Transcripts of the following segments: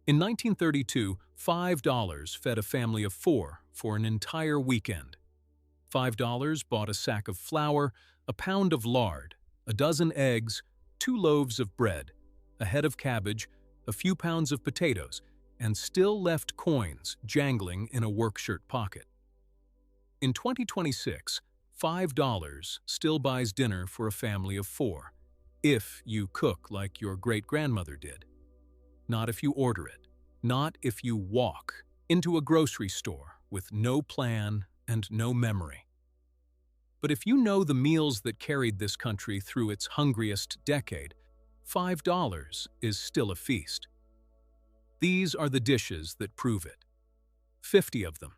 In 1932, $5 fed a family of four for an entire weekend. $5 bought a sack of flour, a pound of lard, a dozen eggs, 2 loaves of bread, a head of cabbage, a few pounds of potatoes, and still left coins jangling in a workshirt pocket. In 2026, $5 still buys dinner for a family of four, if you cook like your great-grandmother did. Not if you order it. Not if you walk into a grocery store with no plan and no memory. But if you know the meals that carried this country through its hungriest decade, $5 is still a feast. These are the dishes that prove it. 50 of them,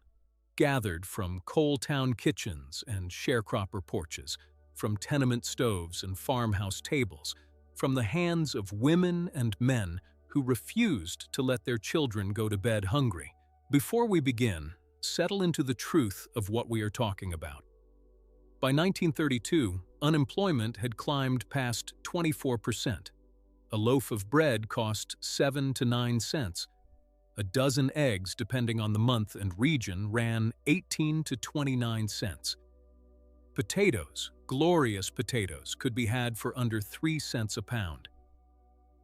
gathered from coal town kitchens and sharecropper porches, from tenement stoves and farmhouse tables, from the hands of women and men who refused to let their children go to bed hungry. Before we begin, settle into the truth of what we are talking about. By 1932, unemployment had climbed past 24%. A loaf of bread cost 7 to 9 cents. A dozen eggs, depending on the month and region, ran 18 to 29 cents. Potatoes, glorious potatoes, could be had for under 3 cents a pound.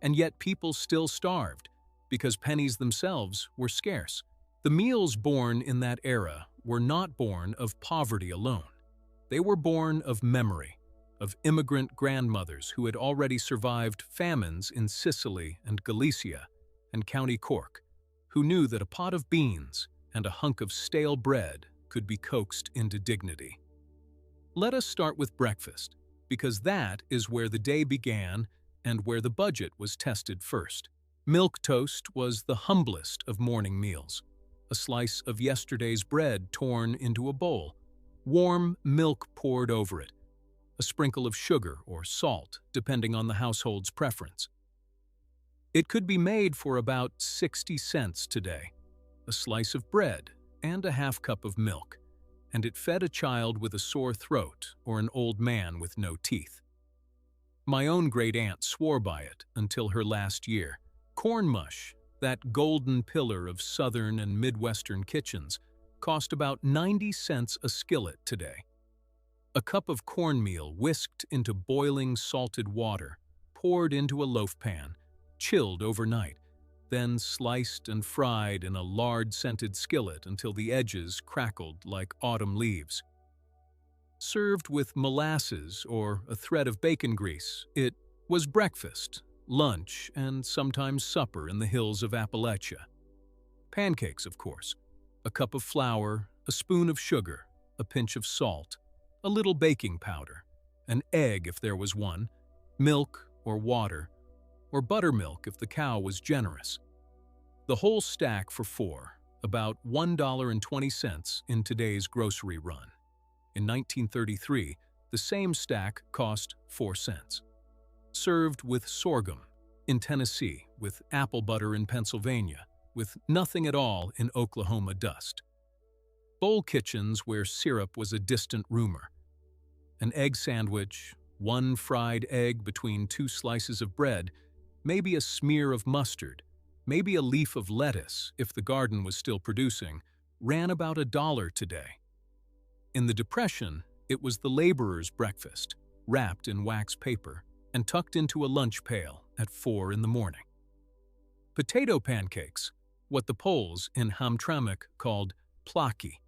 And yet people still starved, because pennies themselves were scarce. The meals born in that era were not born of poverty alone. They were born of memory, of immigrant grandmothers who had already survived famines in Sicily and Galicia and County Cork, who knew that a pot of beans and a hunk of stale bread could be coaxed into dignity. Let us start with breakfast, because that is where the day began and where the budget was tested first. Milk toast was the humblest of morning meals, a slice of yesterday's bread torn into a bowl, warm milk poured over it, a sprinkle of sugar or salt, depending on the household's preference. It could be made for about 60 cents today, a slice of bread and a half cup of milk, and it fed a child with a sore throat or an old man with no teeth. My own great-aunt swore by it until her last year. Corn mush, that golden pillar of southern and midwestern kitchens, cost about 90 cents a skillet today. A cup of cornmeal whisked into boiling salted water, poured into a loaf pan, chilled overnight, then sliced and fried in a lard-scented skillet until the edges crackled like autumn leaves. Served with molasses or a thread of bacon grease, it was breakfast, lunch, and sometimes supper in the hills of Appalachia. Pancakes, of course. A cup of flour, a spoon of sugar, a pinch of salt, a little baking powder, an egg if there was one, milk or water, or buttermilk if the cow was generous. The whole stack for four, about $1.20 in today's grocery run. In 1933, the same stack cost 4 cents. Served with sorghum in Tennessee, with apple butter in Pennsylvania, with nothing at all in Oklahoma dust. Bowl kitchens where syrup was a distant rumor. An egg sandwich, one fried egg between 2 slices of bread, maybe a smear of mustard, maybe a leaf of lettuce if the garden was still producing, ran about $1 today. In the Depression, it was the laborer's breakfast, wrapped in wax paper and tucked into a lunch pail at 4 in the morning. Potato pancakes, what the Poles in Hamtramck called plaki.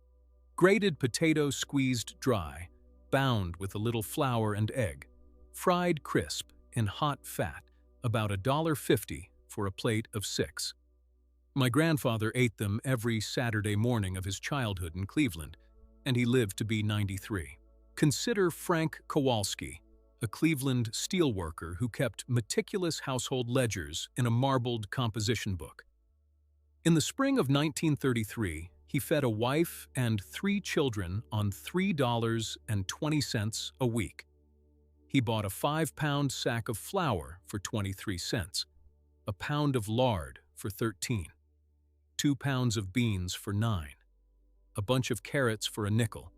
Grated potato squeezed dry, bound with a little flour and egg, fried crisp in hot fat, about $1.50 for a plate of 6. My grandfather ate them every Saturday morning of his childhood in Cleveland, and he lived to be 93. Consider Frank Kowalski, a Cleveland steelworker who kept meticulous household ledgers in a marbled composition book. In the spring of 1933, he fed a wife and 3 children on $3.20 a week. He bought a 5-pound sack of flour for 23 cents, a pound of lard for 13, 2 pounds of beans for 9, a bunch of carrots for a nickel,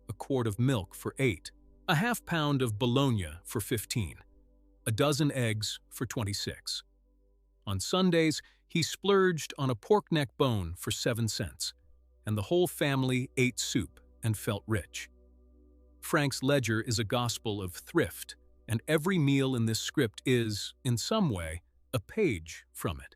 a quart of milk for 8, a half pound of bologna for 15, a dozen eggs for 26. On Sundays, He splurged on a pork neck bone for 7 cents, and the whole family ate soup and felt rich. Frank's ledger is a gospel of thrift, and every meal in this script is, in some way, a page from it.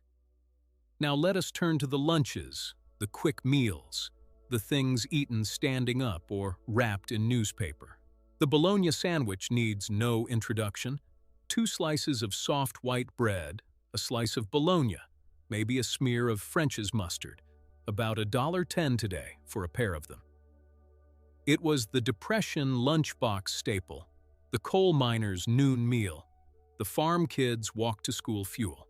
Now let us turn to the lunches, the quick meals, the things eaten standing up or wrapped in newspaper. The bologna sandwich needs no introduction. 2 slices of soft white bread, a slice of bologna, maybe a smear of French's mustard, about $1.10 today for a pair of them. It was the Depression lunchbox staple, the coal miner's noon meal, the farm kids' walk-to-school fuel,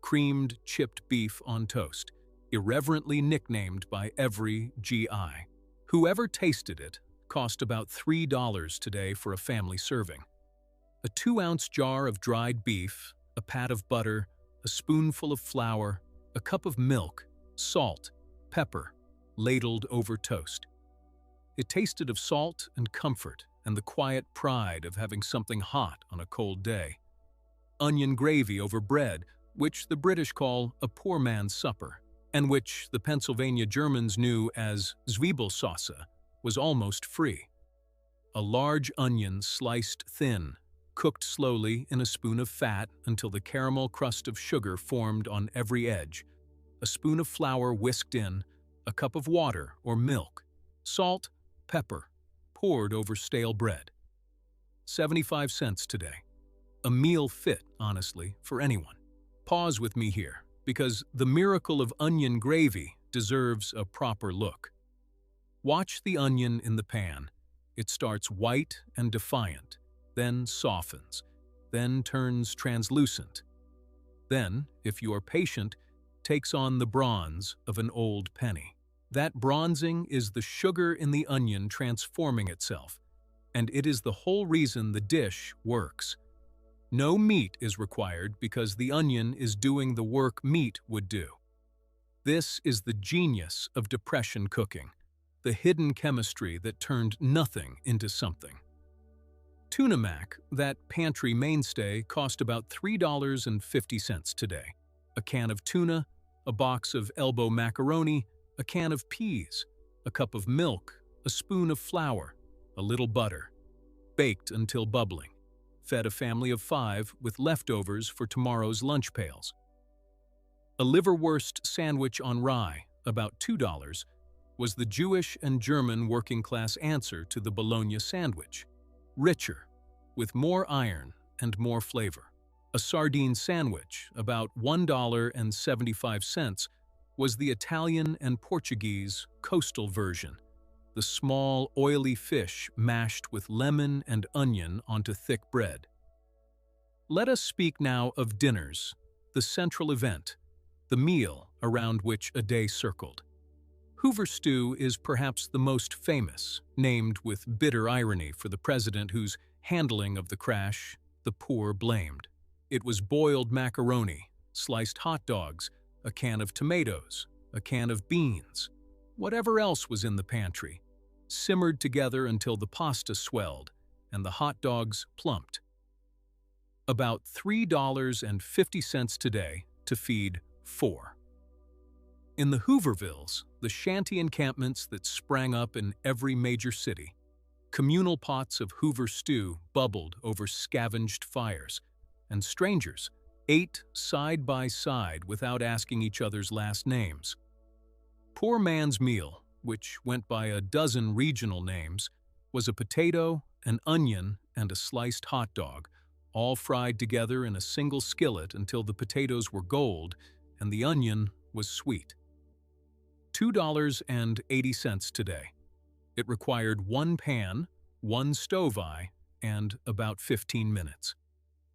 creamed chipped beef on toast, irreverently nicknamed by every GI. Whoever tasted it cost about $3 today for a family serving. A 2-ounce jar of dried beef, a pat of butter, a spoonful of flour, a cup of milk, salt, pepper, ladled over toast. It tasted of salt and comfort and the quiet pride of having something hot on a cold day. Onion gravy over bread, which the British call a poor man's supper, and which the Pennsylvania Germans knew as Zwiebelsauce, was almost free. A large onion sliced thin, cooked slowly in a spoon of fat until the caramel crust of sugar formed on every edge, a spoon of flour whisked in, a cup of water or milk, salt, pepper, poured over stale bread. 75 cents today. A meal fit, honestly, for anyone. Pause with me here, because the miracle of onion gravy deserves a proper look. Watch the onion in the pan. It starts white and defiant, then softens, then turns translucent. Then, if you are patient, takes on the bronze of an old penny. That bronzing is the sugar in the onion transforming itself, and it is the whole reason the dish works. No meat is required because the onion is doing the work meat would do. This is the genius of Depression cooking, the hidden chemistry that turned nothing into something. Tuna mac, that pantry mainstay, cost about $3.50 today. A can of tuna, a box of elbow macaroni, a can of peas, a cup of milk, a spoon of flour, a little butter. Baked until bubbling. Fed a family of 5 with leftovers for tomorrow's lunch pails. A liverwurst sandwich on rye, about $2, was the Jewish and German working-class answer to the bologna sandwich. Richer, with more iron and more flavor. A sardine sandwich, about $1.75, was the Italian and Portuguese coastal version, the small, oily fish mashed with lemon and onion onto thick bread. Let us speak now of dinners, the central event, the meal around which a day circled. Hoover stew is perhaps the most famous, named with bitter irony for the president whose handling of the crash the poor blamed. It was boiled macaroni, sliced hot dogs, a can of tomatoes, a can of beans, whatever else was in the pantry, simmered together until the pasta swelled and the hot dogs plumped. About $3.50 today to feed 4. In the Hoovervilles, the shanty encampments that sprang up in every major city, communal pots of Hoover stew bubbled over scavenged fires, and strangers ate side by side without asking each other's last names. Poor man's meal, which went by a dozen regional names, was a potato, an onion, and a sliced hot dog, all fried together in a single skillet until the potatoes were gold and the onion was sweet. $2.80 today. It required 1 pan, 1 stove eye, and about 15 minutes.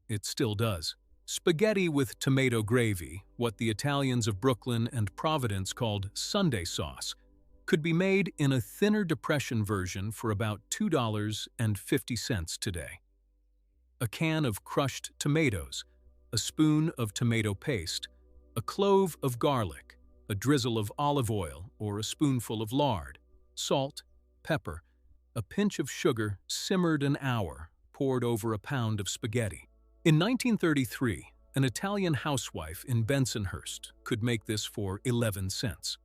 It still does. Spaghetti with tomato gravy, what the Italians of Brooklyn and Providence called Sunday sauce, could be made in a thinner Depression version for about $2.50 today. A can of crushed tomatoes, a spoon of tomato paste, a clove of garlic, a drizzle of olive oil or a spoonful of lard, salt, pepper, a pinch of sugar simmered an hour, poured over a pound of spaghetti. In 1933, An Italian housewife in Bensonhurst could make this for 11 cents.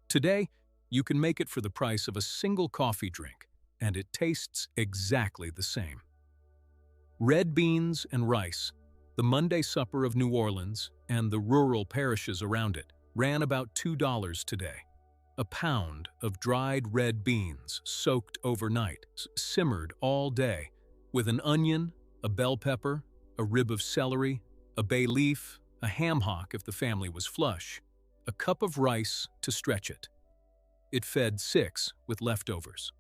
Today, you can make it for the price of a single coffee drink, and it tastes exactly the same. Red beans and rice, the Monday supper of New Orleans and the rural parishes around it, ran about $2 today. A pound of dried red beans soaked overnight, simmered all day, with an onion, a bell pepper, a rib of celery, a bay leaf, a ham hock if the family was flush, a cup of rice to stretch it. It fed 6 with leftovers.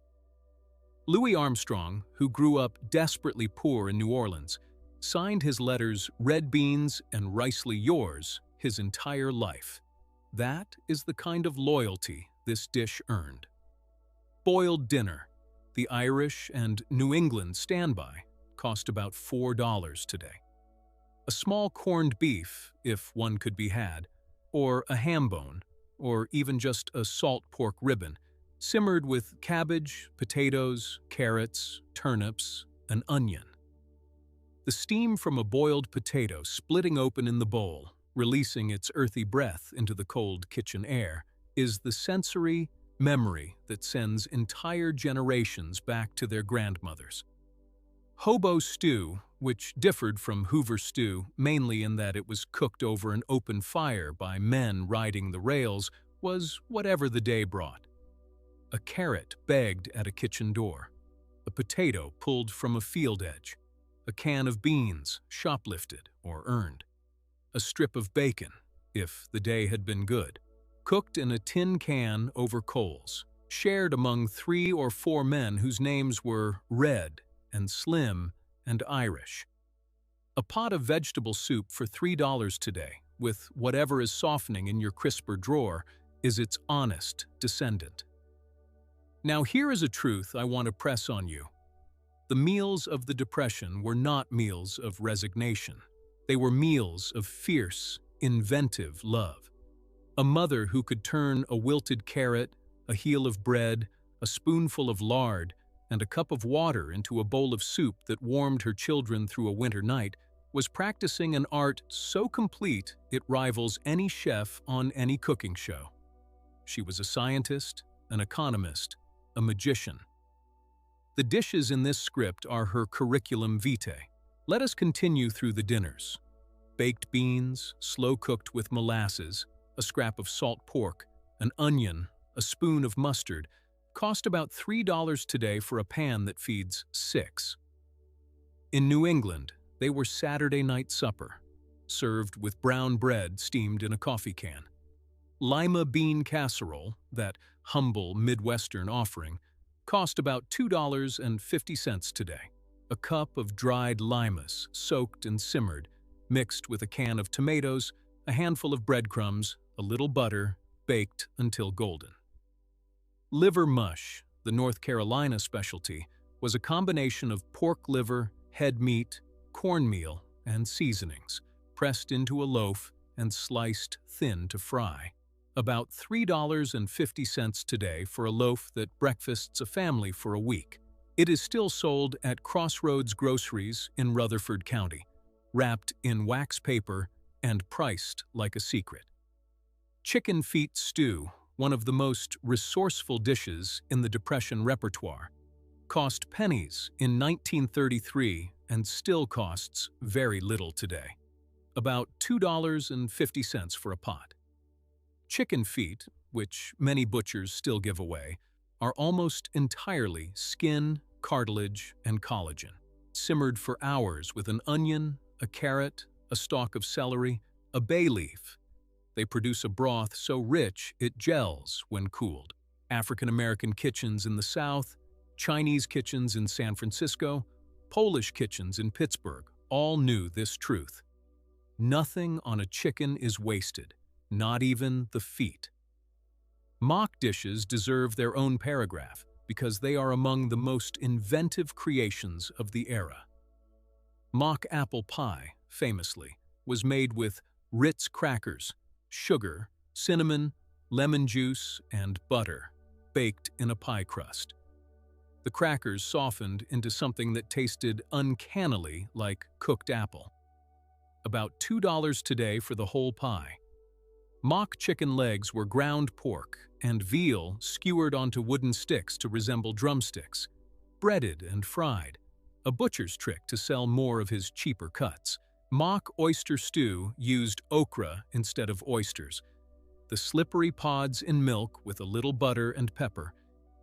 Louis Armstrong, who grew up desperately poor in New Orleans, signed his letters "Red Beans and Ricely Yours" his entire life. That is the kind of loyalty this dish earned. Boiled dinner, the Irish and New England standby, cost about $4 today. A small corned beef, if one could be had, or a ham bone, or even just a salt pork ribbon, simmered with cabbage, potatoes, carrots, turnips, an onion. The steam from a boiled potato splitting open in the bowl, releasing its earthy breath into the cold kitchen air, is the sensory memory that sends entire generations back to their grandmothers. Hobo stew, which differed from Hoover stew mainly in that it was cooked over an open fire by men riding the rails, was whatever the day brought. A carrot begged at a kitchen door, a potato pulled from a field edge, a can of beans shoplifted or earned, a strip of bacon, if the day had been good, cooked in a tin can over coals, shared among 3 or 4 men whose names were Red and Slim and Irish. A pot of vegetable soup for $3 today, with whatever is softening in your crisper drawer, is its honest descendant. Now here is a truth I want to press on you. The meals of the Depression were not meals of resignation. They were meals of fierce, inventive love. A mother who could turn a wilted carrot, a heel of bread, a spoonful of lard, and a cup of water into a bowl of soup that warmed her children through a winter night was practicing an art so complete it rivals any chef on any cooking show. She was a scientist, an economist, a magician. The dishes in this script are her curriculum vitae. Let us continue through the dinners. Baked beans, slow-cooked with molasses, a scrap of salt pork, an onion, a spoon of mustard, cost about $3 today for a pan that feeds 6. In New England, they were Saturday night supper, served with brown bread steamed in a coffee can. Lima bean casserole, that humble Midwestern offering, cost about $2.50 today. A cup of dried limas, soaked and simmered, mixed with a can of tomatoes, a handful of breadcrumbs, a little butter, baked until golden. Liver mush, the North Carolina specialty, was a combination of pork liver, head meat, cornmeal, and seasonings, pressed into a loaf and sliced thin to fry. About $3.50 today for a loaf that breakfasts a family for a week. It is still sold at Crossroads Groceries in Rutherford County, wrapped in wax paper and priced like a secret. Chicken feet stew, one of the most resourceful dishes in the Depression repertoire, cost pennies in 1933 and still costs very little today, about $2.50 for a pot. Chicken feet, which many butchers still give away, are almost entirely skin, cartilage, and collagen, simmered for hours with an onion, a carrot, a stalk of celery, a bay leaf. They produce a broth so rich it gels when cooled. African-American kitchens in the South, Chinese kitchens in San Francisco, Polish kitchens in Pittsburgh all knew this truth. Nothing on a chicken is wasted, not even the feet. Mock dishes deserve their own paragraph because they are among the most inventive creations of the era. Mock apple pie, famously, was made with Ritz crackers, sugar, cinnamon, lemon juice, and butter, baked in a pie crust. The crackers softened into something that tasted uncannily like cooked apple. about $2 today for the whole pie. Mock chicken legs were ground pork, and veal skewered onto wooden sticks to resemble drumsticks, breaded and fried, a butcher's trick to sell more of his cheaper cuts. Mock oyster stew used okra instead of oysters, the slippery pods in milk with a little butter and pepper,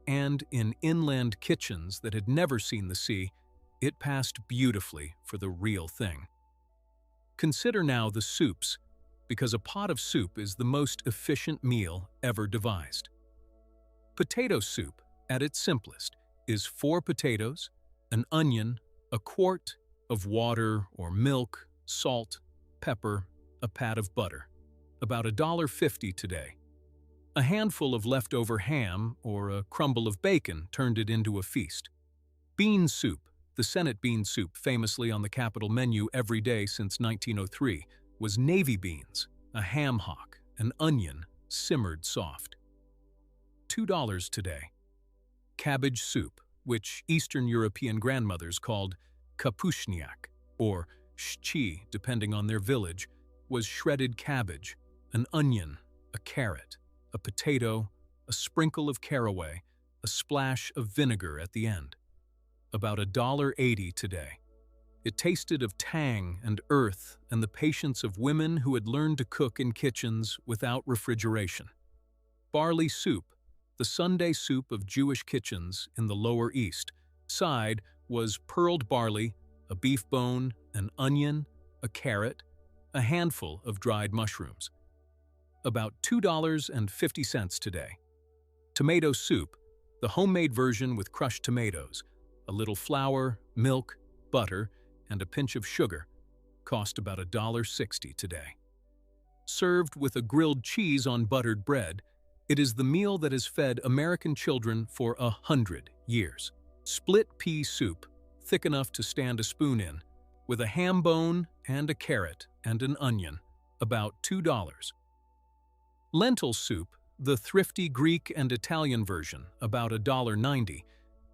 and in inland kitchens that had never seen the sea, it passed beautifully for the real thing. Consider now the soups, because a pot of soup is the most efficient meal ever devised. Potato soup, at its simplest, is 4 potatoes, an onion, a quart of water or milk, salt, pepper, a pat of butter, about $1.50 today. A handful of leftover ham or a crumble of bacon turned it into a feast. Bean soup, the Senate bean soup famously on the Capitol menu every day since 1903, was navy beans, a ham hock, an onion, simmered soft. $2 today. Cabbage soup, which Eastern European grandmothers called kapuśniak, or shchi depending on their village, was shredded cabbage, an onion, a carrot, a potato, a sprinkle of caraway, a splash of vinegar at the end. About $1.80 today. It tasted of tang and earth and the patience of women who had learned to cook in kitchens without refrigeration. Barley soup, the Sunday soup of Jewish kitchens in the Lower East. Side was pearled barley, a beef bone, an onion, a carrot, a handful of dried mushrooms. About $2.50 today. Tomato soup, the homemade version with crushed tomatoes, a little flour, milk, butter, and a pinch of sugar, cost about $1.60 today. Served with a grilled cheese on buttered bread, it is the meal that has fed American children for 100 years. Split pea soup, thick enough to stand a spoon in, with a ham bone and a carrot and an onion, about $2. Lentil soup, the thrifty Greek and Italian version, about $1.90,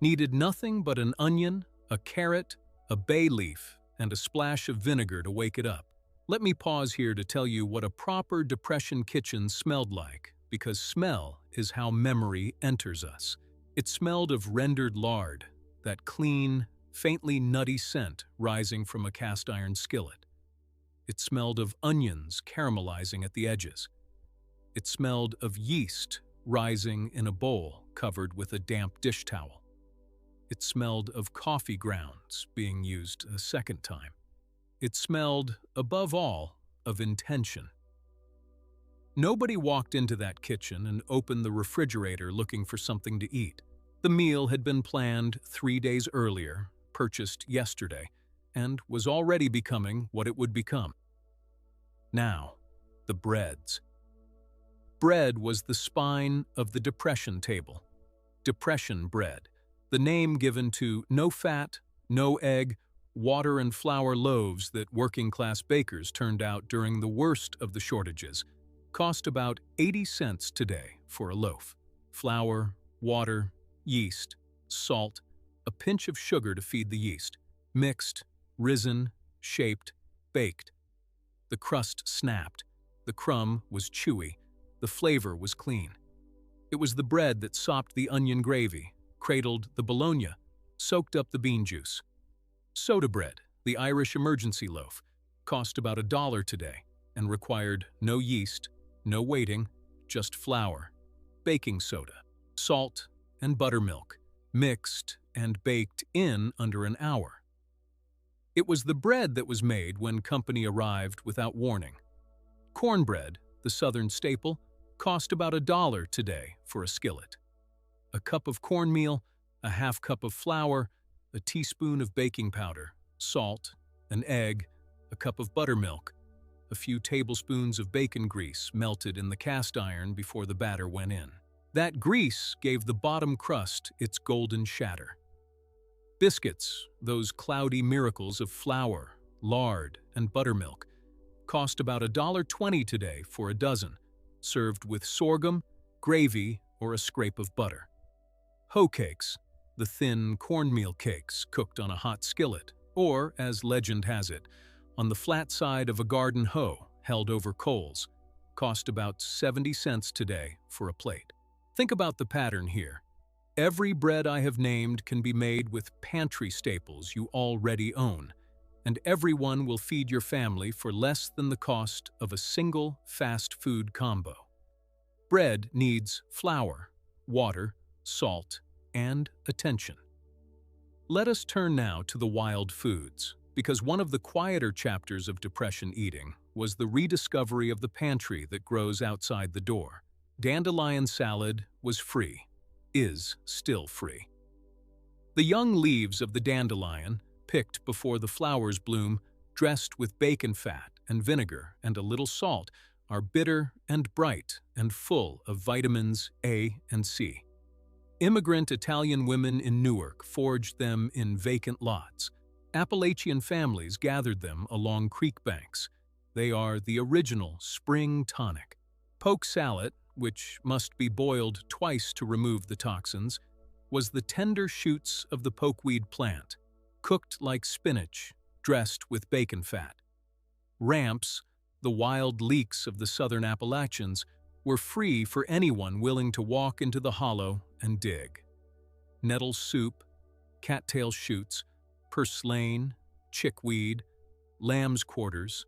needed nothing but an onion, a carrot, a bay leaf, and a splash of vinegar to wake it up. Let me pause here to tell you what a proper Depression kitchen smelled like, because smell is how memory enters us. It smelled of rendered lard, that clean, faintly nutty scent rising from a cast-iron skillet. It smelled of onions caramelizing at the edges. It smelled of yeast rising in a bowl covered with a damp dish towel. It smelled of coffee grounds being used a second time. It smelled, above all, of intention. Nobody walked into that kitchen and opened the refrigerator looking for something to eat. The meal had been planned 3 days earlier, purchased yesterday, and was already becoming what it would become. Now, the breads. Bread was the spine of the Depression table. Depression bread, the name given to no fat, no egg, water and flour loaves that working-class bakers turned out during the worst of the shortages, cost about 80 cents today for a loaf. Flour, water, yeast, salt, a pinch of sugar to feed the yeast, mixed, risen, shaped, baked. The crust snapped, the crumb was chewy, the flavor was clean. It was the bread that sopped the onion gravy, cradled the bologna, soaked up the bean juice. Soda bread, the Irish emergency loaf, cost about $1 today and required no yeast, no waiting, just flour, baking soda, salt, and buttermilk, mixed and baked in under an hour. It was the bread that was made when company arrived without warning. Cornbread, the Southern staple, cost about $1 today for a skillet. A cup of cornmeal, a half cup of flour, a teaspoon of baking powder, salt, an egg, a cup of buttermilk, a few tablespoons of bacon grease melted in the cast iron before the batter went in. That grease gave the bottom crust its golden shatter. Biscuits, those cloudy miracles of flour, lard, and buttermilk, cost about $1.20 today for a dozen, served with sorghum, gravy, or a scrape of butter. Hoe cakes, the thin cornmeal cakes cooked on a hot skillet, or, as legend has it, on the flat side of a garden hoe held over coals, cost about 70 cents today for a plate. Think about the pattern here. Every bread I have named can be made with pantry staples you already own, and everyone will feed your family for less than the cost of a single fast food combo. Bread needs flour, water, salt, and attention. Let us turn now to the wild foods, because one of the quieter chapters of depression eating was the rediscovery of the pantry that grows outside the door. Dandelion salad was free, is still free. The young leaves of the dandelion, picked before the flowers bloom, dressed with bacon fat and vinegar and a little salt, are bitter and bright and full of vitamins A and C. Immigrant Italian women in Newark foraged them in vacant lots. Appalachian families gathered them along creek banks. They are the original spring tonic. Poke salad, which must be boiled twice to remove the toxins, was the tender shoots of the pokeweed plant, cooked like spinach, dressed with bacon fat. Ramps, the wild leeks of the southern Appalachians, were free for anyone willing to walk into the hollow and dig. Nettle soup, cattail shoots, purslane, chickweed, lamb's quarters,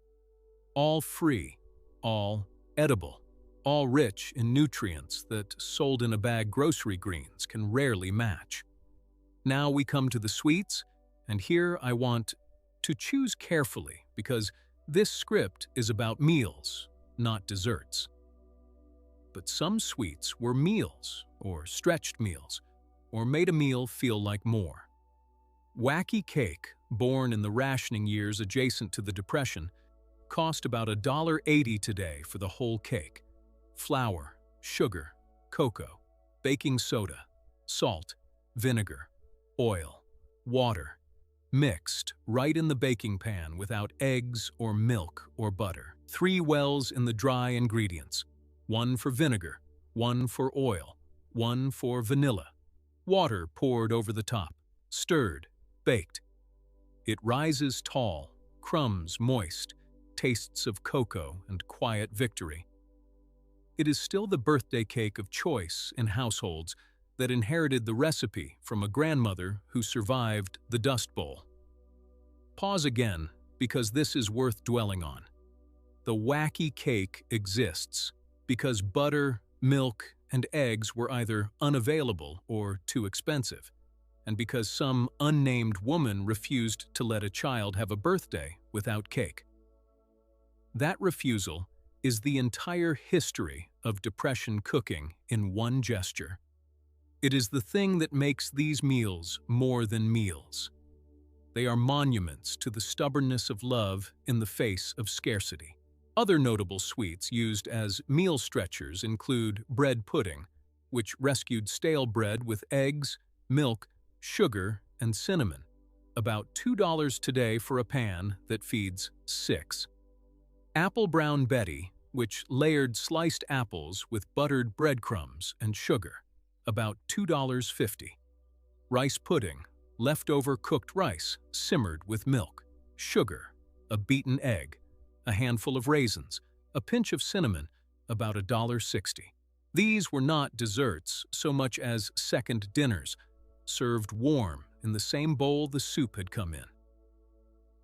all free, all edible, all rich in nutrients that sold-in-a-bag grocery greens can rarely match. Now we come to the sweets, and here I want to choose carefully because this script is about meals, not desserts. But some sweets were meals, or stretched meals, or made a meal feel like more. Wacky cake, born in the rationing years adjacent to the Depression, cost about $1.80 today for the whole cake. Flour, sugar, cocoa, baking soda, salt, vinegar, oil, water, mixed right in the baking pan without eggs or milk or butter. 3 wells in the dry ingredients, 1 for vinegar, 1 for oil, 1 for vanilla. Water poured over the top, stirred, baked. It rises tall, crumbs moist, tastes of cocoa and quiet victory. It is still the birthday cake of choice in households that inherited the recipe from a grandmother who survived the Dust Bowl. Pause again, because this is worth dwelling on. The wacky cake exists because butter, milk, and eggs were either unavailable or too expensive, and because some unnamed woman refused to let a child have a birthday without cake. That refusal is the entire history of Depression cooking in one gesture. It is the thing that makes these meals more than meals. They are monuments to the stubbornness of love in the face of scarcity. Other notable sweets used as meal stretchers include bread pudding, which rescued stale bread with eggs, milk, sugar, and cinnamon, about $2 today for a pan that feeds 6. Apple Brown Betty, which layered sliced apples with buttered breadcrumbs and sugar, about $2.50. Rice pudding, leftover cooked rice simmered with milk, sugar, a beaten egg, a handful of raisins, a pinch of cinnamon, about $1.60. These were not desserts so much as second dinners, served warm in the same bowl the soup had come in.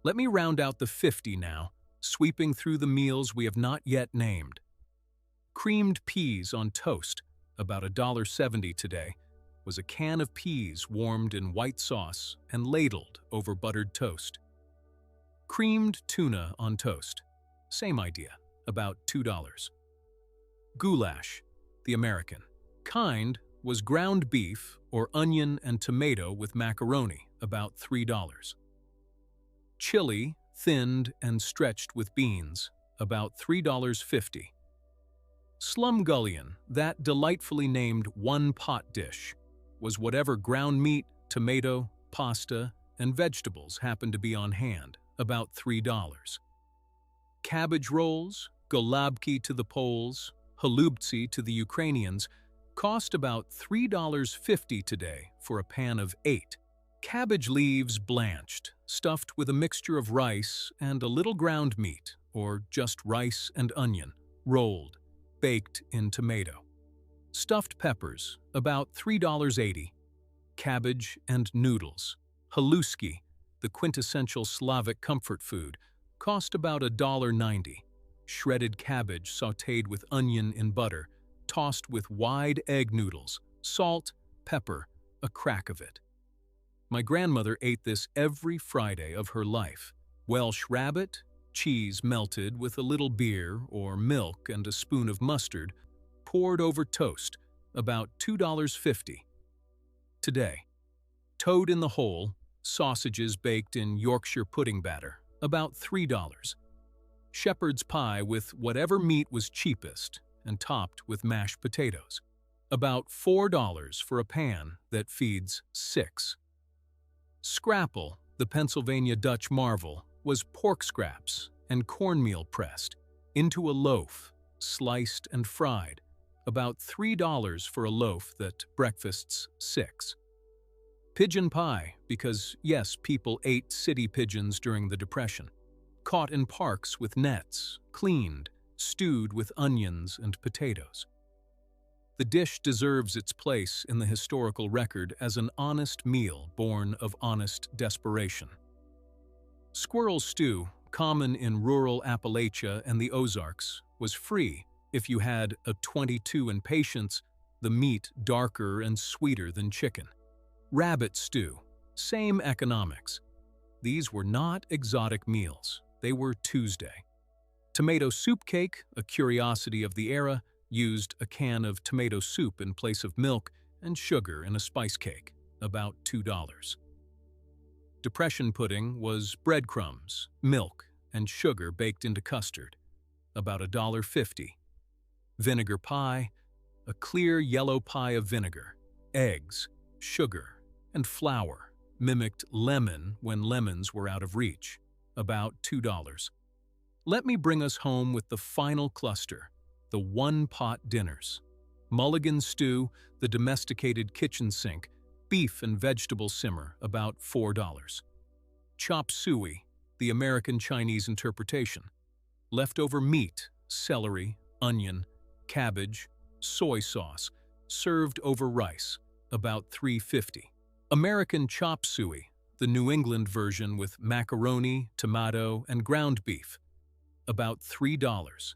Let me round out the 50 now, sweeping through the meals we have not yet named. Creamed peas on toast, about $1.70 today, was a can of peas warmed in white sauce and ladled over buttered toast. Creamed tuna on toast, same idea, about $2. Goulash, the American kind, was ground beef or onion and tomato with macaroni, about $3. Chili, thinned and stretched with beans, about $3.50. Slumgullion, that delightfully named one-pot dish, was whatever ground meat, tomato, pasta, and vegetables happened to be on hand, about $3. Cabbage rolls, golubki to the Poles, halubtsi to the Ukrainians, cost about $3.50 today for a pan of 8. Cabbage leaves blanched, stuffed with a mixture of rice and a little ground meat, or just rice and onion, rolled, baked in tomato. Stuffed peppers, about $3.80. Cabbage and noodles. Haluski, the quintessential Slavic comfort food, cost about $1.90. Shredded cabbage sautéed with onion in butter, tossed with wide egg noodles, salt, pepper, a crack of it. My grandmother ate this every Friday of her life. Welsh rabbit, cheese melted with a little beer or milk and a spoon of mustard, poured over toast, about $2.50. Today, toad in the hole, sausages baked in Yorkshire pudding batter, about $3. Shepherd's pie with whatever meat was cheapest and topped with mashed potatoes, about $4 for a pan that feeds 6. Scrapple, the Pennsylvania Dutch marvel, was pork scraps and cornmeal pressed into a loaf, sliced and fried, about $3 for a loaf that breakfasts 6. Pigeon pie, because yes, people ate city pigeons during the Depression. Caught in parks with nets, cleaned, stewed with onions and potatoes. The dish deserves its place in the historical record as an honest meal born of honest desperation. Squirrel stew, common in rural Appalachia and the Ozarks, was free if you had a 22 in patience, the meat darker and sweeter than chicken. Rabbit stew, same economics. These were not exotic meals, they were Tuesday. Tomato soup cake, a curiosity of the era, used a can of tomato soup in place of milk and sugar in a spice cake, about $2. Depression pudding was breadcrumbs, milk, and sugar baked into custard, about $1.50. Vinegar pie, a clear yellow pie of vinegar, eggs, sugar, and flour, mimicked lemon when lemons were out of reach, about $2. Let me bring us home with the final cluster, the one-pot dinners. Mulligan stew, the domesticated kitchen sink, beef and vegetable simmer, about $4. Chop suey, the American Chinese interpretation. Leftover meat, celery, onion, cabbage, soy sauce, served over rice, about $3.50. American chop suey, the New England version with macaroni, tomato, and ground beef, about $3.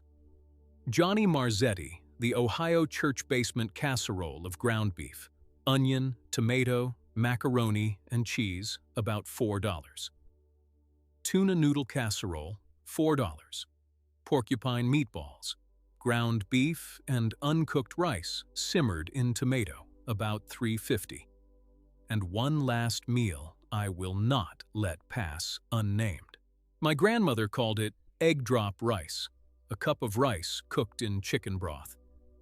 Johnny Marzetti, the Ohio church basement casserole of ground beef, onion, tomato, macaroni, and cheese, about $4. Tuna noodle casserole, $4. Porcupine meatballs, ground beef and uncooked rice simmered in tomato, about $3.50. And one last meal I will not let pass unnamed. My grandmother called it egg drop rice, a cup of rice cooked in chicken broth,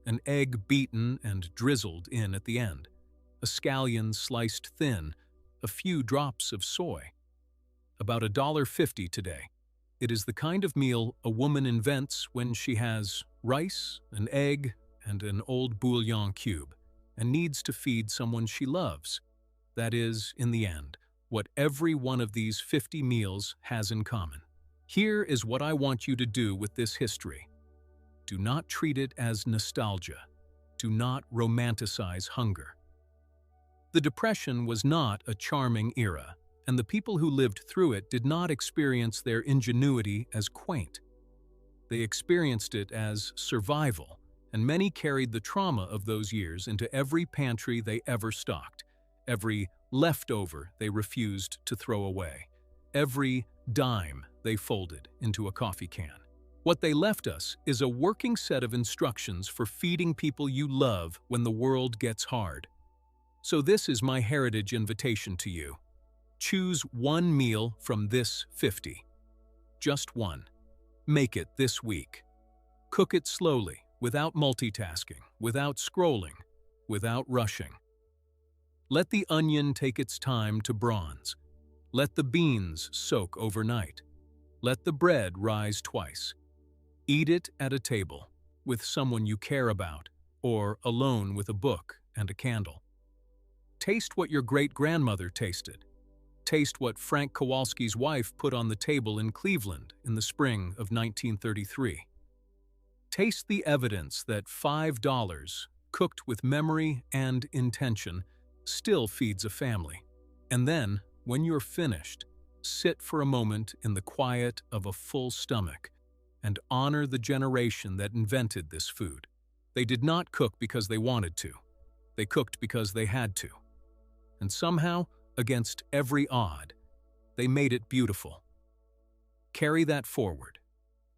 an egg beaten and drizzled in at the end, a scallion sliced thin, a few drops of soy. About $1.50 today. It is the kind of meal a woman invents when she has rice, an egg, and an old bouillon cube, and needs to feed someone she loves. That is, in the end, what every one of these 50 meals has in common. Here is what I want you to do with this history. Do not treat it as nostalgia. Do not romanticize hunger. The Depression was not a charming era, and the people who lived through it did not experience their ingenuity as quaint. They experienced it as survival, and many carried the trauma of those years into every pantry they ever stocked, every leftover they refused to throw away, every dime they folded into a coffee can. What they left us is a working set of instructions for feeding people you love when the world gets hard. So this is my heritage invitation to you. Choose one meal from this 50. Just one. Make it this week. Cook it slowly, without multitasking, without scrolling, without rushing. Let the onion take its time to bronze. Let the beans soak overnight. Let the bread rise twice. Eat it at a table, with someone you care about, or alone with a book and a candle. Taste what your great-grandmother tasted. Taste what Frank Kowalski's wife put on the table in Cleveland in the spring of 1933. Taste the evidence that $5, cooked with memory and intention, still feeds a family. And then, when you're finished, sit for a moment in the quiet of a full stomach and honor the generation that invented this food. They did not cook because they wanted to. They cooked because they had to. And somehow, against every odd, they made it beautiful. Carry that forward.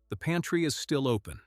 The pantry is still open,